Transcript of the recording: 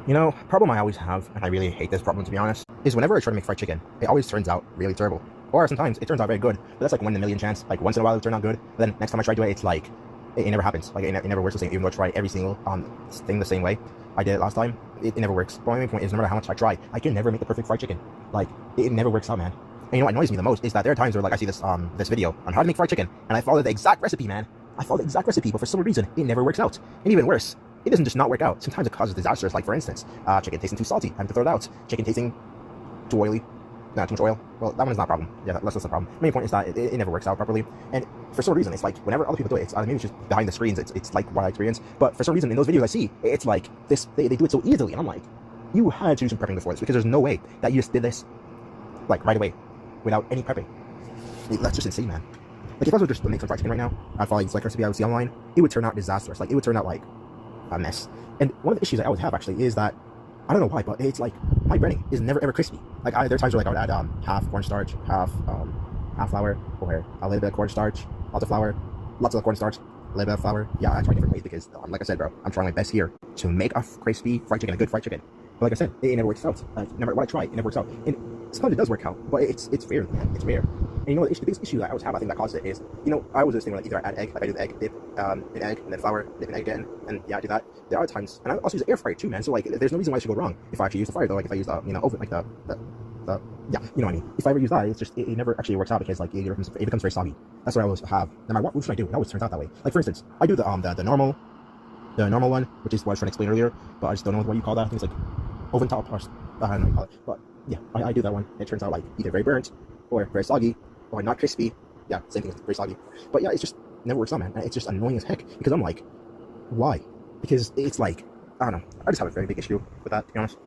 You know, problem I always have, and I really hate this problem to be honest, is whenever I try to make fried chicken, it always turns out really terrible. Or sometimes it turns out very good, but that's like 1 in a million chance. Like once in a while it'll turn out good, but then next time I try to do it, it's like, it never happens. Like it never works the same, even though I try every single thing the same way I did it last time. It never works. But my main point is no matter how much I try, I can never make the perfect fried chicken. Like, it never works out, man. And you know what annoys me the most is that there are times where like I see this video on how to make fried chicken, and I follow the exact recipe, man. I follow the exact recipe, but for some reason, it never works out. And even worse, it doesn't just not work out. Sometimes it causes disasters, like for instance, chicken tasting too salty, having to throw it out. Chicken tasting too oily, not too much oil. Well, that one is not a problem. Yeah, that's not a problem. Main point is that it never works out properly. And for some reason, it's like whenever other people do it, it's maybe it's just behind the screens. It's like what I experience. But for some reason, in those videos I see, it's like this. They do it so easily, and I'm like, you had to do some prepping before this because there's no way that you just did this like right away without any prepping. That's just insane, man. Like if I was just to make some fried chicken right now, I'd follow this like recipe I would see online, it would turn out disastrous. Like it would turn out like a mess. And one of the issues I always have actually is that I don't know why, but it's like my breading is never ever crispy. Like there are times where like I would add half cornstarch, half flour, or a little bit of cornstarch, lots of flour, lots of cornstarch, a little bit of flour. Yeah, I try different ways because like I said, bro, I'm trying my best here to make a crispy fried chicken, a good fried chicken. But like I said, it never works out. Like no matter what I try, it never works out. And sometimes it does work out, but it's rare. It's rare. And you know the biggest issue that I always have, I think that caused it is, you know, I always do this thing where like either I add egg, like I do the egg dip, an egg, and then flour, dip an egg again, and yeah, I do that. There are times, and I also use the air fryer too, man. So like, there's no reason why it should go wrong if I actually use the fryer though. Like if I use the, you know, oven, like the yeah, you know what I mean. If I ever use that, it's just it never actually works out because like it becomes very soggy. That's what I always have. No matter what should I do, it always turns out that way. Like for instance, I do the normal one, which is what I was trying to explain earlier, but I just don't know what you call that. I think it's like oven top, or I don't know what you call it. But yeah, I do that one. It turns out like either very burnt or very soggy or not crispy. Yeah, same thing, very soggy. But yeah, it just never works out, man. It's just annoying as heck because I'm like, why? Because it's like, I don't know. I just have a very big issue with that, to be honest.